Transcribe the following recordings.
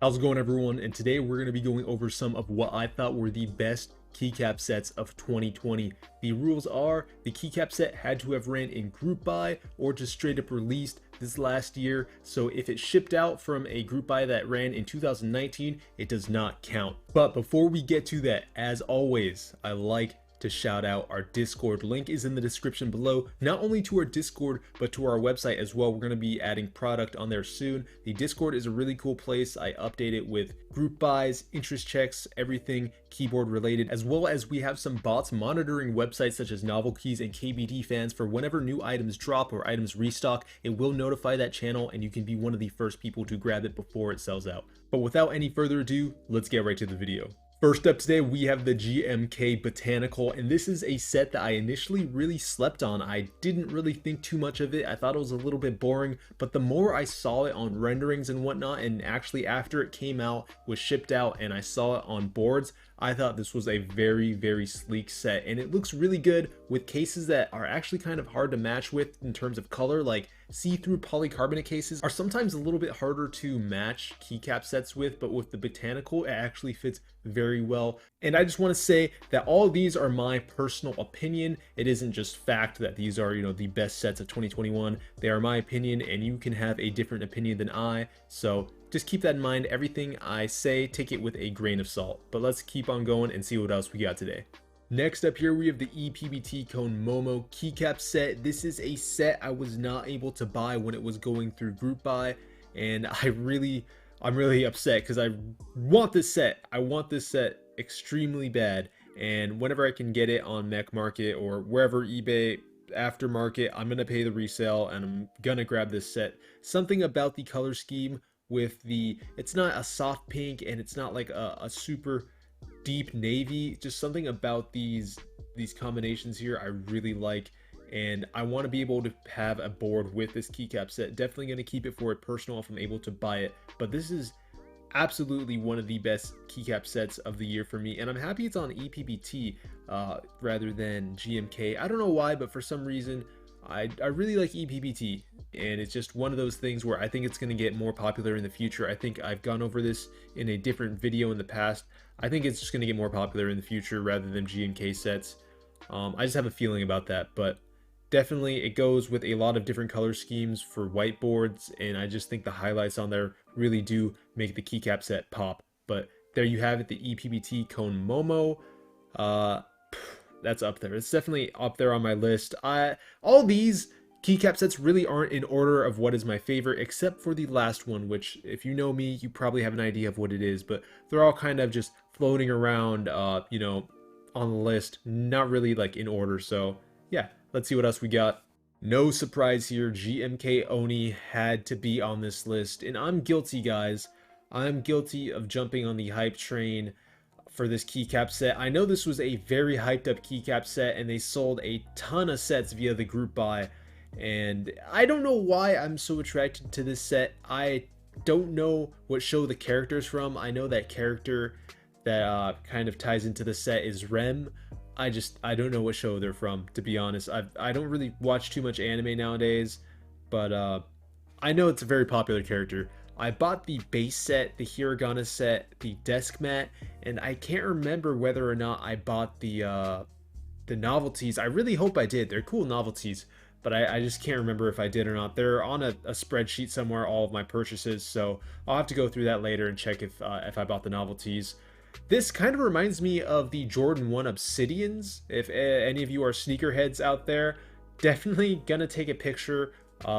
How's it going, everyone? And today we're going to be going over some of what I thought were the best keycap sets of 2020. The rules are the keycap set had to have ran in group buy or just straight up released this last year. So if it shipped out from a group buy that ran in 2019, it does not count. But before we get to that, as always, I like to shout out our Discord. Link is in the description below, not only to our Discord but to our website as well. We're going to be adding product on there soon. The Discord is a really cool place. I update it with group buys, interest checks, everything keyboard related, as well as we have some bots monitoring websites such as Novel Keys and KBD fans for whenever new items drop or items restock. It will notify that channel and you can be one of the first people to grab it before it sells out. But without any further ado, let's get right to the video. First up today, we have the GMK Botanical, and this is a set that I initially really slept on. I didn't really think too much of it. I thought it was a little bit boring, but the more I saw it on renderings and whatnot, and actually after it came out, was shipped out, and I saw it on boards, I thought this was a very sleek set, and it looks really good with cases that are actually kind of hard to match with in terms of color. Like see-through polycarbonate cases are sometimes a little bit harder to match keycap sets with, but with the Botanical, it actually fits very well. And I just want to say that all of these are my personal opinion. It isn't just fact that these are, the best sets of 2021. They are my opinion, and you can have a different opinion than I. So just keep that in mind. Everything I say, take it with a grain of salt. But let's keep on going and see what else we got today. Next up here, we have the EPBT Cone Momo keycap set. This is a set I was not able to buy when it was going through group buy, and I'm really upset because I want this set. I want this set extremely bad, and whenever I can get it on Mech Market or wherever, eBay, aftermarket, I'm gonna pay the resale and I'm gonna grab this set. Something about the color scheme with it's not a soft pink and it's not like a super deep navy, just something about these combinations here I really like, and I want to be able to have a board with this keycap set. Definitely going to keep it for it personal if I'm able to buy it, but this is absolutely one of the best keycap sets of the year for me, and I'm happy it's on EPBT rather than GMK. I don't know why, but for some reason I really like EPBT, and it's just one of those things where I think it's going to get more popular in the future. I think I've gone over this in a different video in the past. I think it's just going to get more popular in the future rather than GMK sets. I just have a feeling about that, but definitely it goes with a lot of different color schemes for whiteboards, and I just think the highlights on there really do make the keycap set pop. But there you have it, the EPBT Cone Momo. That's up there. It's definitely up there on my list. All these keycap sets really aren't in order of what is my favorite, except for the last one, which if you know me, you probably have an idea of what it is, but they're all kind of just floating around, on the list, not really like in order. So yeah, let's see what else we got. No surprise here, GMK Oni had to be on this list, and I'm guilty, guys. I'm guilty of jumping on the hype train for this keycap set. I know this was a very hyped up keycap set, and they sold a ton of sets via the group buy, and I don't know why I'm so attracted to this set. I don't know what show the character's from. I know that character that kind of ties into the set is Rem. I don't know what show they're from, to be honest. I don't really watch too much anime nowadays, but I know it's a very popular character. I bought the base set, the hiragana set, the desk mat, and I can't remember whether or not I bought the novelties. I really hope I did. They're cool novelties, but I just can't remember if I did or not. They're on a spreadsheet somewhere, all of my purchases, so I'll have to go through that later and check if I bought the novelties. This kind of reminds me of the Jordan 1 Obsidians. If any of you are sneakerheads out there, definitely gonna take a picture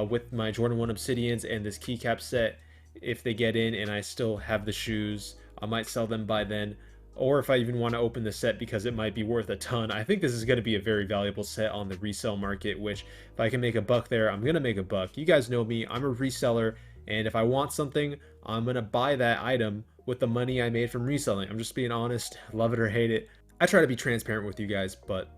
with my Jordan 1 Obsidians and this keycap set. If they get in and I still have the shoes, I might sell them by then, or if I even want to open the set because it might be worth a ton. I think this is going to be a very valuable set on the resale market, which if I can make a buck there, I'm going to make a buck. You guys know me, I'm a reseller, and if I want something, I'm going to buy that item with the money I made from reselling. I'm just being honest, love it or hate it. I try to be transparent with you guys, but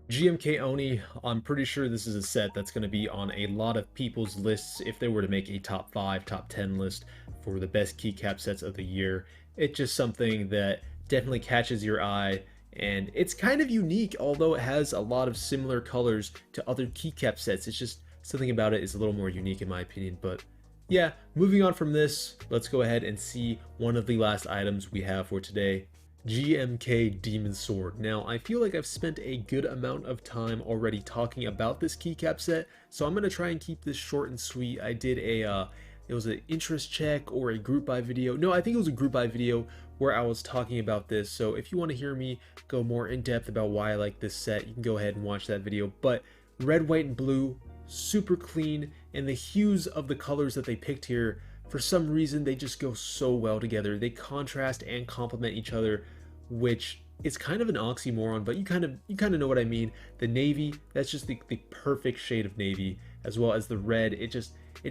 GMK Oni, I'm pretty sure this is a set that's going to be on a lot of people's lists if they were to make a top 5, top 10 list for the best keycap sets of the year. It's just something that definitely catches your eye, and it's kind of unique, although it has a lot of similar colors to other keycap sets. It's just something about it is a little more unique in my opinion, but Yeah, moving on from this, let's go ahead and see one of the last items we have for today. GMK Demon Sword. Now, I feel like I've spent a good amount of time already talking about this keycap set, so I'm going to try and keep this short and sweet. I did it was an interest check or a group buy video. No, I think it was a group buy video where I was talking about this, so if you want to hear me go more in depth about why I like this set, you can go ahead and watch that video. But red, white, and blue, super clean, and the hues of the colors that they picked here, for some reason they just go so well together. They contrast and complement each other, which is kind of an oxymoron, but you kind of know what I mean. The navy, that's just the perfect shade of navy, as well as the red. It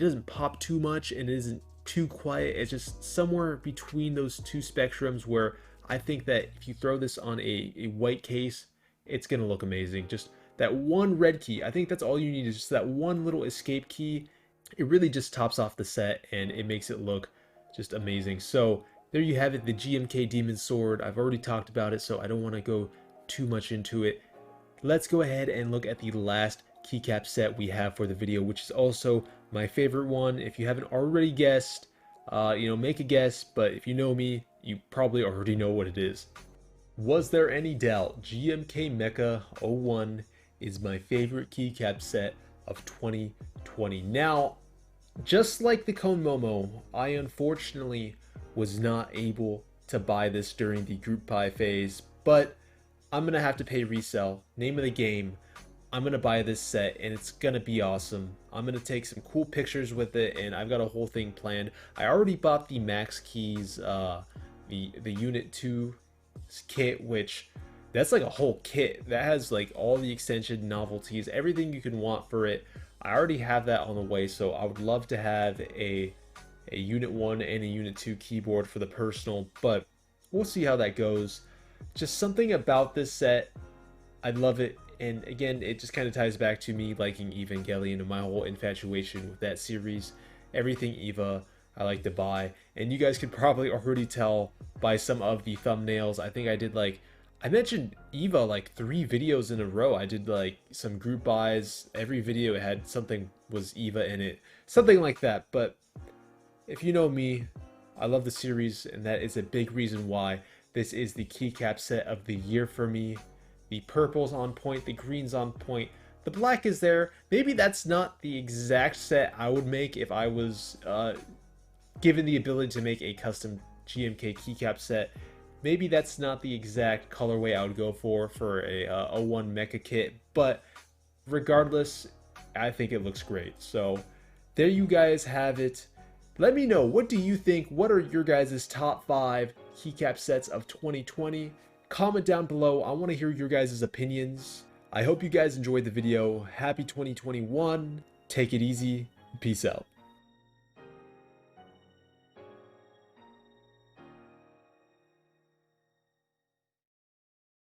doesn't pop too much and it isn't too quiet. It's just somewhere between those two spectrums, where I think that if you throw this on a white case, it's gonna look amazing. Just that one red key, I think that's all you need, is just that one little escape key. It really just tops off the set and it makes it look just amazing. So there you have it, the GMK Demon Sword. I've already talked about it, so I don't want to go too much into it. Let's go ahead and look at the last keycap set we have for the video, which is also my favorite one. If you haven't already guessed, make a guess, but if you know me, you probably already know what it is. Was there any doubt? GMK Mecha-01 is my favorite keycap set of 2020. Now, just like the Cone Momo, I unfortunately was not able to buy this during the group buy phase, but I'm gonna have to pay resell. Name of the game. I'm gonna buy this set and it's gonna be awesome. I'm gonna take some cool pictures with it, and I've got a whole thing planned. I already bought the Max Keys, the Unit 2 kit, which that's like a whole kit that has like all the extension novelties, everything you can want for it. I already have that on the way, so I would love to have a Unit 1 and a Unit 2 keyboard for the personal, but we'll see how that goes. Just something about this set, I love it, and again, it just kind of ties back to me liking Evangelion and my whole infatuation with that series. Everything Eva, I like to buy, and you guys could probably already tell by some of the thumbnails. I think I mentioned Eva like 3 videos in a row. I did like some group buys. Every video had something was Eva in it, something like that. But if you know me, I love the series, and that is a big reason why this is the keycap set of the year for me. The purple's on point, the green's on point, the black is there. Maybe that's not the exact set I would make if I was given the ability to make a custom GMK keycap set. Maybe that's not the exact colorway I would go for a 01 mecha kit, but regardless, I think it looks great. So there you guys have it. Let me know, what do you think? What are your guys' top 5 keycap sets of 2020? Comment down below. I want to hear your guys' opinions. I hope you guys enjoyed the video. Happy 2021. Take it easy. Peace out.